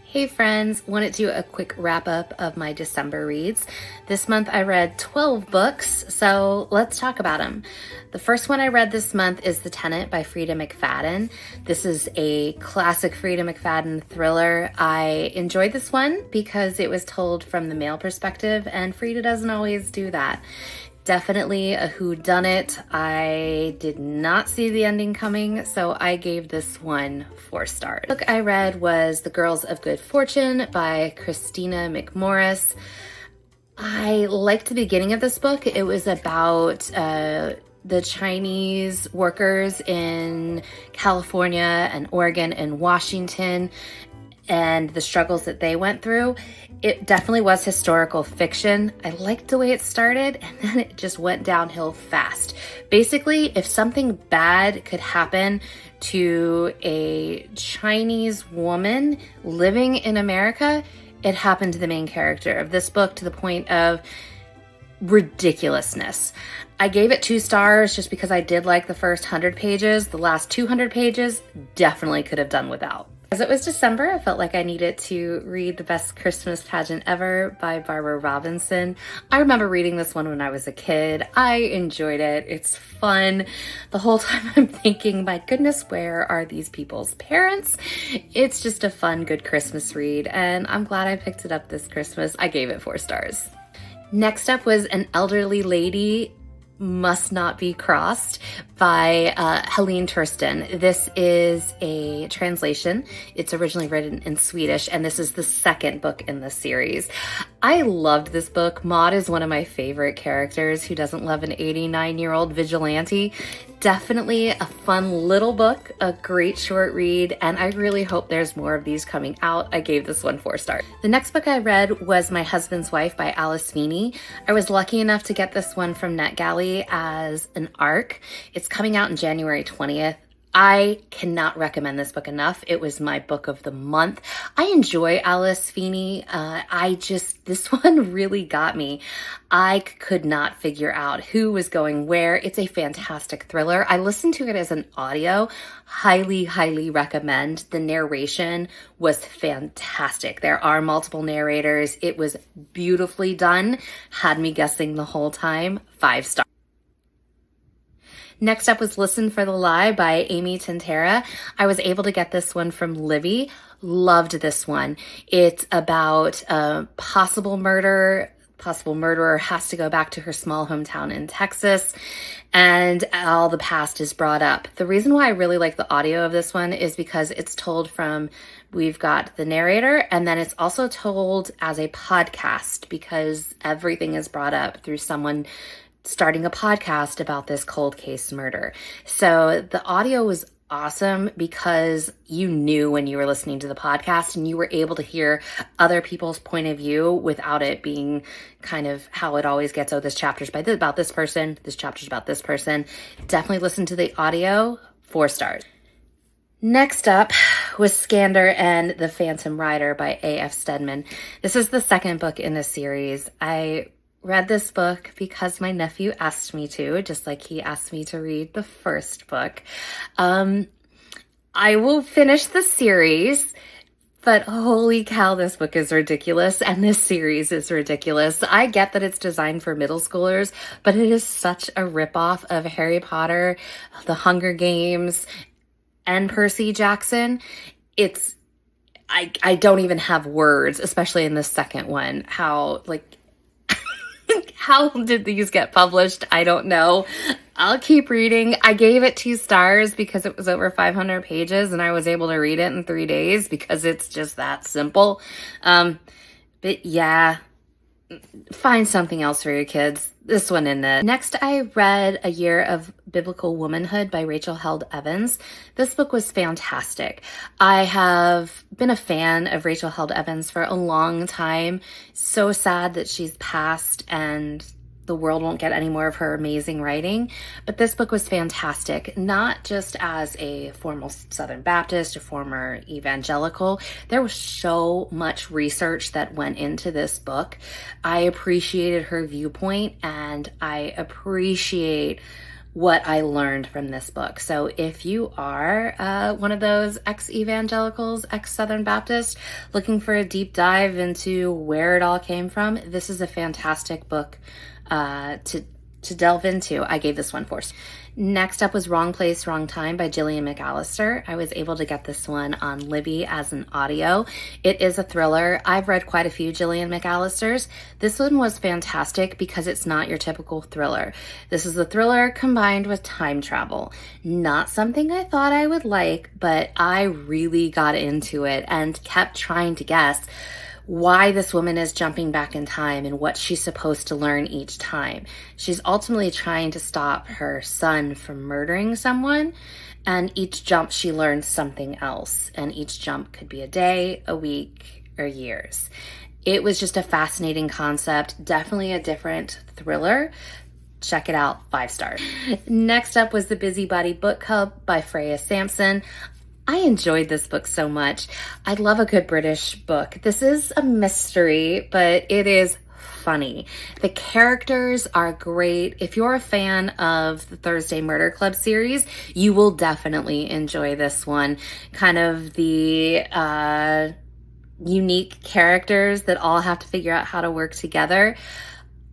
Hey friends, wanted to do a quick wrap up of my December reads. This month I read 12 books, so let's talk about them. The first one I read this month is The Tenant by Frida McFadden. This is a classic Frida McFadden thriller. I enjoyed this one because it was told from the male perspective, and Frida doesn't always do that. Definitely a whodunit. I did not see the ending coming, so I gave this one 4 stars. The book I read was The Girls of Good Fortune by Christina McMorris. I liked the beginning of this book. It was about the Chinese workers in California and Oregon and Washington and the struggles that they went through. It definitely was historical fiction. I liked the way it started, and then it just went downhill fast. Basically, if something bad could happen to a Chinese woman living in America, it happened to the main character of this book, to the point of ridiculousness. I gave it 2 stars just because I did like the first 100 pages. The last 200 pages definitely could have done without. As it was December, I felt like I needed to read The Best Christmas Pageant Ever by Barbara Robinson. I remember reading this one when I was a kid. I enjoyed it. It's fun. The whole time I'm thinking, my goodness, where are these people's parents? It's just a fun, good Christmas read, and I'm glad I picked it up this Christmas. I gave it 4 stars. Next up was An Elderly Lady Must Not Be Crossed by Helene Tursten. This is a translation. It's originally written in Swedish, and this is the second book in the series. I loved this book. Maud is one of my favorite characters. Who doesn't love an 89-year-old vigilante? Definitely a fun little book, a great short read, and I really hope there's more of these coming out. I gave this one 4 stars. The next book I read was My Husband's Wife by Alice Feeney. I was lucky enough to get this one from NetGalley as an ARC. It's coming out in January 20th. I cannot recommend this book enough. It was my book of the month. I enjoy Alice Feeney. This one really got me. I could not figure out who was going where. It's a fantastic thriller. I listened to it as an audio. Highly, highly recommend. The narration was fantastic. There are multiple narrators. It was beautifully done. Had me guessing the whole time. 5 stars. Next up was Listen for the Lie by Amy Tintera. I was able to get this one from Libby. Loved this one. It's about a possible murder. Possible murderer has to go back to her small hometown in Texas, and all the past is brought up. The reason why I really like the audio of this one is because it's told from, we've got the narrator, and then it's also told as a podcast, because everything is brought up through someone starting a podcast about this cold case murder. So the audio was awesome because you knew when you were listening to the podcast, and you were able to hear other people's point of view without it being kind of how it always gets. Oh, this chapter's about this person. This chapter's about this person. Definitely listen to the audio. 4 stars. Next up was Skander and the Phantom Rider by A.F. Stedman. This is the second book in the series. I read this book because my nephew asked me to, just like he asked me to read the first book. I will finish the series, but holy cow, this book is ridiculous, and this series is ridiculous. I get that it's designed for middle schoolers, but it is such a ripoff of Harry Potter, The Hunger Games, and Percy Jackson. I don't even have words, especially in the second one, how did these get published? I don't know. I'll keep reading. I gave it 2 stars because it was over 500 pages and I was able to read it in 3 days because it's just that simple. But yeah, find something else for your kids. This one in it. Next, I read A Year of Biblical Womanhood by Rachel Held Evans. This book was fantastic. I have been a fan of Rachel Held Evans for a long time. So sad that she's passed and the world won't get any more of her amazing writing. But this book was fantastic, not just as a former Southern Baptist, a former evangelical. There was so much research that went into this book. I appreciated her viewpoint, and I appreciate what I learned from this book. So if you are one of those ex-evangelicals, ex-Southern Baptist, looking for a deep dive into where it all came from, this is a fantastic book to delve into. I gave this one 4 stars. Next up was Wrong Place, Wrong Time by Gillian McAllister. I was able to get this one on Libby as an audio. It is a thriller. I've read quite a few Gillian McAllisters. This one was fantastic because it's not your typical thriller. This is a thriller combined with time travel. Not something I thought I would like, but I really got into it and kept trying to guess why this woman is jumping back in time and what she's supposed to learn each time. She's ultimately trying to stop her son from murdering someone, and each jump she learns something else, and each jump could be a day, a week, or years. It was just a fascinating concept, definitely a different thriller. Check it out, 5 stars. Next up was The Busybody Book Club by Freya Sampson. I enjoyed this book so much. I love a good British book. This is a mystery, but it is funny. The characters are great. If you're a fan of the Thursday Murder Club series, you will definitely enjoy this one. Kind of the unique characters that all have to figure out how to work together.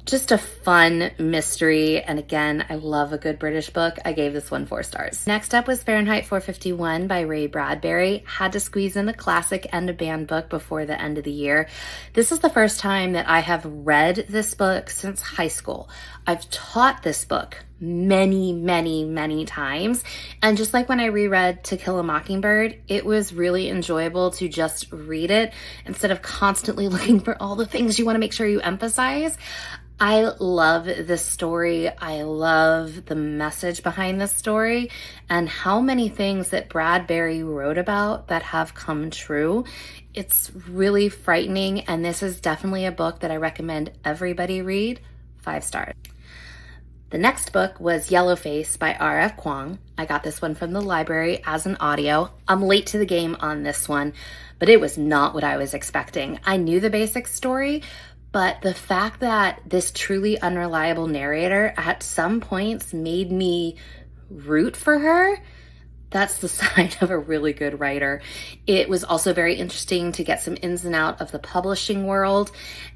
Just a fun mystery, and again, I love a good British book. I gave this one 4 stars. Next up was Fahrenheit 451 by Ray Bradbury. Had to squeeze in a classic and a banned book before the end of the year. This is the first time that I have read this book since high school. I've taught this book many, many, many times, and just like when I reread To Kill a Mockingbird, it was really enjoyable to just read it instead of constantly looking for all the things you want to make sure you emphasize. I love this story. I love the message behind this story and how many things that Bradbury wrote about that have come true. It's really frightening, and this is definitely a book that I recommend everybody read. 5 stars. The next book was Yellowface by R.F. Kuang. I got this one from the library as an audio. I'm late to the game on this one, but it was not what I was expecting. I knew the basic story, but the fact that this truly unreliable narrator at some points made me root for her, that's the sign of a really good writer. It was also very interesting to get some ins and out of the publishing world.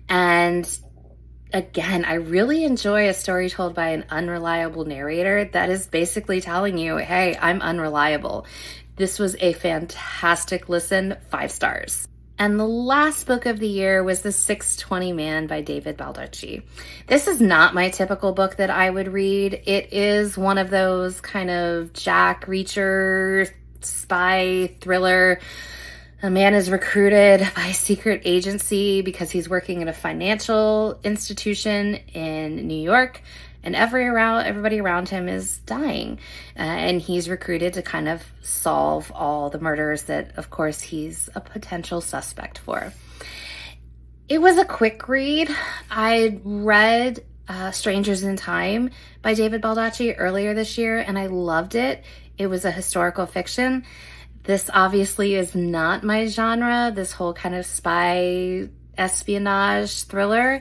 And again, I really enjoy a story told by an unreliable narrator that is basically telling you, hey, I'm unreliable. This was a fantastic listen, 5 stars. And the last book of the year was The 620 Man by David Baldacci. This is not my typical book that I would read. It is one of those kind of Jack Reacher, spy thriller. A man is recruited by a secret agency because he's working in a financial institution in New York, and everybody around him is dying. And he's recruited to kind of solve all the murders that, of course, he's a potential suspect for. It was a quick read. I read Strangers in Time by David Baldacci earlier this year, and I loved it. It was a historical fiction. This obviously is not my genre, this whole kind of spy espionage thriller.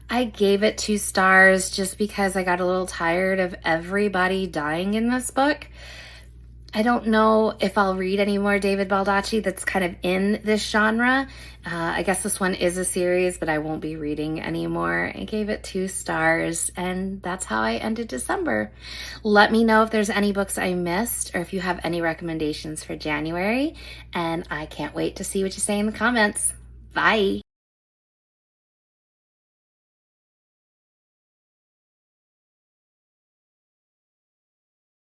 I gave it 2 stars just because I got a little tired of everybody dying in this book. I don't know if I'll read any more David Baldacci that's kind of in this genre. I guess this one is a series, but I won't be reading anymore. I gave it 2 stars, and that's how I ended December. Let me know if there's any books I missed or if you have any recommendations for January, and I can't wait to see what you say in the comments. Bye!